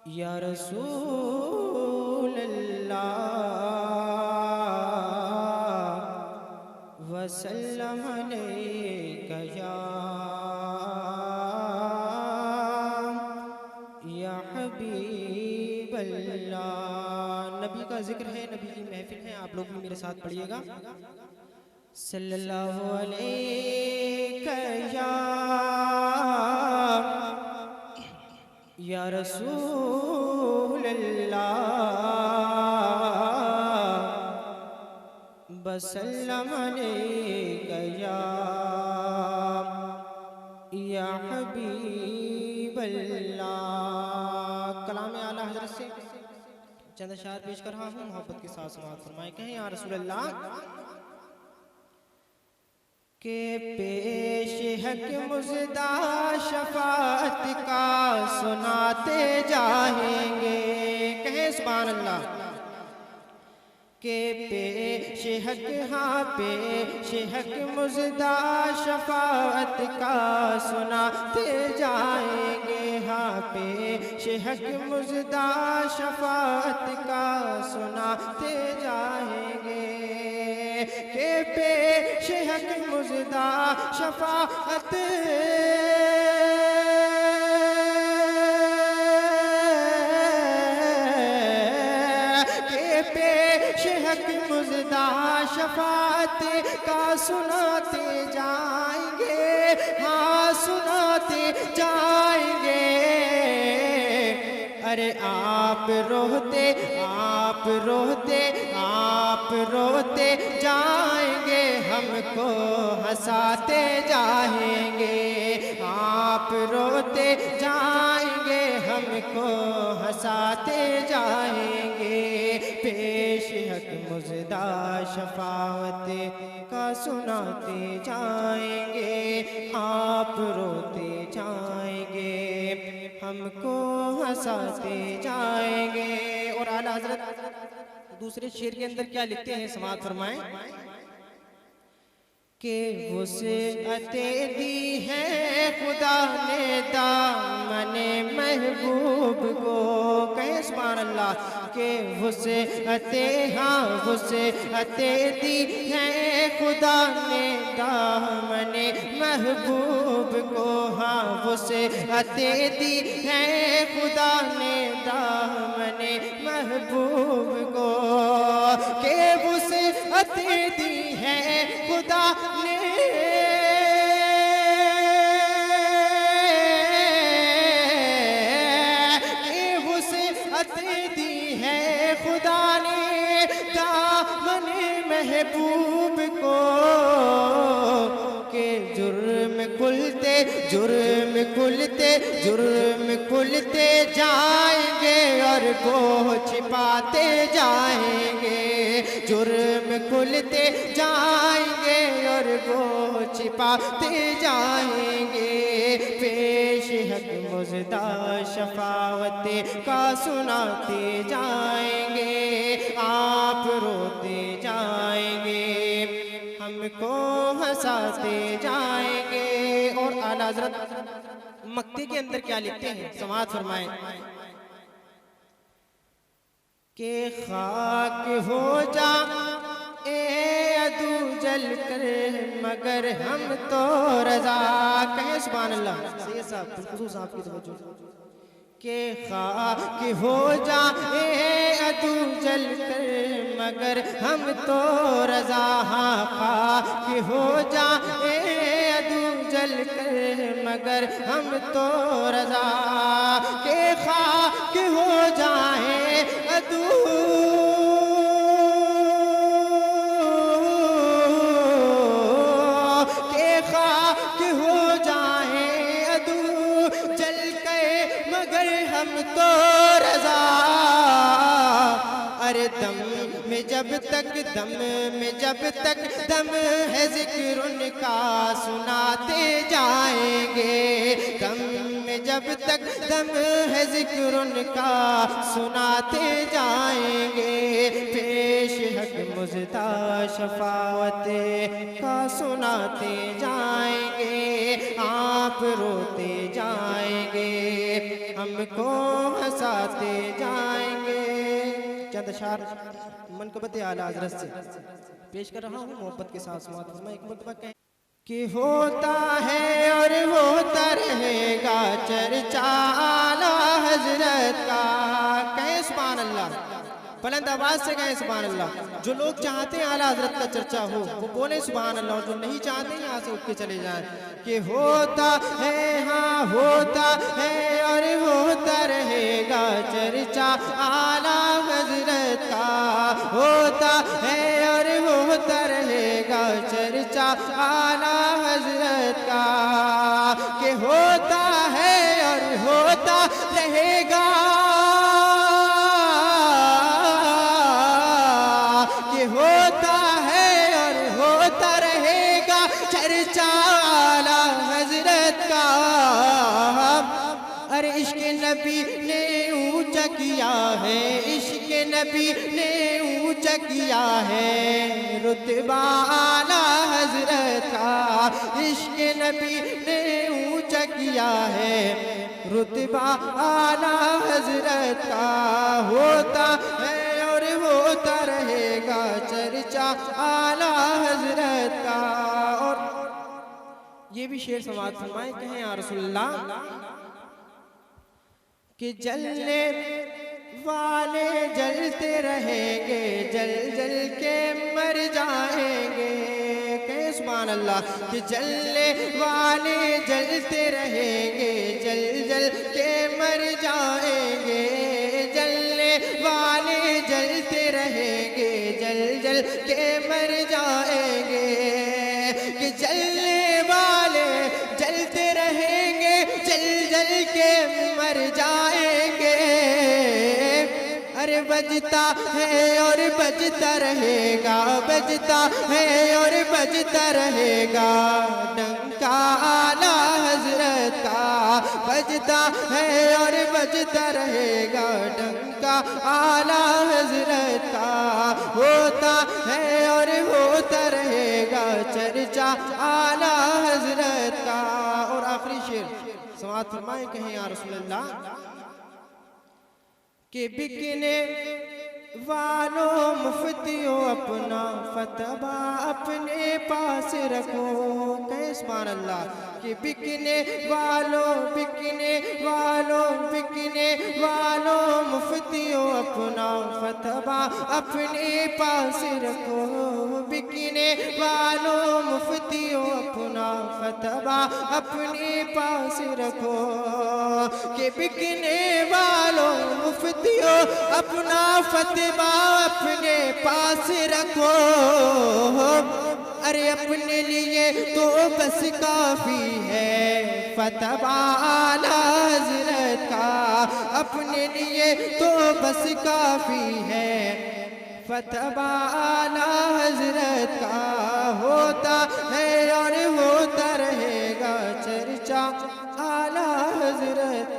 یا رسول اللہ وسلم علیک یا حبیب اللہ۔ نبی کا ذکر ہے، نبی کی محفل ہے، آپ لوگ بھی میرے ساتھ پڑھیے گا۔ صلی اللہ علیہ یا رسول اللہ وسلم علیک یا حبیب اللہ۔ کلام اعلیٰ حضرت سے چند اشعار پیش کر رہا ہوں، محبت کے ساتھ سماعت فرمائیں۔ کہیں یا رسول اللہ کہ پیش حق مزدہ شفاعت کا سناتے جائیں گے۔ کہیں سبحان اللہ۔ کہ پیش حق، ہاں پیش حق مزدہ شفاعت کا سناتے جائیں گے، ہاں پیش حق مزدہ شفاعت کا سناتے جائیں گے۔ کہ پیش حق مزدہ شفاعت مزدہ شفاعت کا سناتے جائیں گے، ہاں سناتے جائیں گے۔ ارے آپ روتے آپ روتے آپ روتے جائیں گے، ہم کو ہنساتے جائیں گے۔ آپ روتے جائیں گے، ہم کو ہنساتے جائیں گے۔ پیش حق مزدہ شفاعت کا سناتے جائیں گے، آپ روتے جائیں گے، ہم کو ہنساتے جائیں گے۔ اور اعلیٰ حضرت دوسرے شعر کے اندر کیا لکھتے ہیں، سماعت فرمائیں۔ کہ وسعتیں دی ہے خدا نے دامن محبوب کو۔ کہیں سبحان اللہ۔ کہ وسعتیں، ہاں وسعتیں دی ہے خدا نے دامن محبوب کو، ہاں وسعتیں دی ہے خدا نے دامن محبوب کو۔ کہ وسعتیں دی ہے خدا نے وسعتیں دی ہے خدا نے دامن محبوب کو۔ کہ جرم کھلتے جرم کھلتے جرم کھلتے جائیں گے، اور وہ چھپاتے جائیں گے۔ جرم کھلتے جائیں گے، اور وہ چھپاتے جائیں گے۔ پیش حق مزدہ شفاعت کا سناتے جائیں گے، آپ روتے جائیں گے، ہم کو ہنساتے جائیں گے۔ اور اعلیٰ حضرت مکتے کے اندر کیا لکھتے ہیں، سماعت فرمائیں۔ کہ خاک ہو جا اے عدو جل کر مگر ہم تو رضا۔ کہیں سبحان اللہ۔ سید صاحب بالخصوص آپ کی توجہ۔ کہ خاک ہو جا اے عدو جل کر مگر ہم تو رضا، ہاں خاک ہو جا اے عدو جل کر مگر ہم تو رضا۔ کہ خاک ہو جائیں عدو ہم تو رضا۔ ارے دم میں جب تک دم میں جب تک دم ہے ذکر ان کا سناتے جائیں گے، دم میں جب تک دم ہے ذکر ان کا سناتے جائیں گے، پیش حق مزدہ شفاعت کا سناتے جائیں گے، آپ روتے جائیں گے، ہم کو ہنساتے جائیں گے۔ چند اشعار منقبت اعلیٰ حضرت سے پیش کر رہا ہوں، محبت کے ساتھ سماعت فرمائیں۔ ایک مرتبہ کہیں کہ ہوتا ہے اور ہوتا رہے گا چرچا اعلیٰ حضرت کا، کہیں سبحان اللہ، بلند آواز سے کہیں سبحان اللہ۔ جو لوگ چاہتے ہیں اعلیٰ حضرت کا چرچا ہو وہ بولیں سبحان اللہ، اور جو نہیں چاہتے یہاں سے اٹھ کے چلے جائیں۔ کہ ہوتا ہے ہاں ہوتا ہے اور ہوتا رہے گا چرچا اعلیٰ حضرت کا، ہوتا ہے اور ہوتا رہے گا چرچا اعلیٰ حضرت کا، کہ ہوتا ہے اور ہوتا رہے گا، کہ ہوتا ہے اور ہوتا رہے گا چرچا اعلیٰ حضرت کا۔ ارے عشق نبی نے اونچا کیا ہے، عشق نبی نے اونچا کیا ہے رتبہ اعلیٰ حضرت کا، عشق نبی نے اونچا کیا ہے رتبہ اعلیٰ حضرت کا، ہوتا ہے اور ہوتا رہے گا چرچا اعلیٰ حضرت کا۔ اور یہ بھی شعر سماعت فرمائیں، کہیں یا رسول اللہ کہ جلنے والے جلتے رہیں گے، جل جل کے مر جائیں گے، کہیں سبحان اللہ، کہ جلنے والے جلتے رہیں گے، جل جل کے مر جائیں گے، جلنے والے جلتے رہیں گے، جل جل کے مر جائیں گے، کہ جلنے والے جلتے رہیں گے، جل جل کے مر جائیں گے۔ ارے بجتا ہے اور بجتا رہے گا، بجتا ہے اور بجتا رہے گا ڈنکا اعلیٰ حضرت کا، بجتا ہے اور بجتا رہے گا ڈنکا اعلیٰ حضرت کا، ہوتا ہے اور ہوتا رہے گا چرچا اعلیٰ حضرت کا۔ اور آخری شعر سماعت فرمائیں، کہیں یا رسول اللہ کہ بکنے والوں مفتیوں اپنا فتویٰ اپنے پاس رکھو، کہیں سبحان اللہ، کہ بکنے والوں بکنے والوں بکنے والوں مفتیوں اپنا فتویٰ اپنے پاس رکھو، بکنے والوں مفتیوں اپنا فتویٰ اپنے پاس رکھو، کہ بکنے والوں مفتیوں اپنا فتویٰ اپنے پاس رکھو، ارے اپنے لیے تو بس کافی ہے فتویٰ اعلیٰ حضرت کا، اپنے لیے تو بس کافی ہے فتویٰ اعلیٰ حضرت کا، ہوتا ہے اور ہوتا رہے گا چرچا اعلیٰ حضرت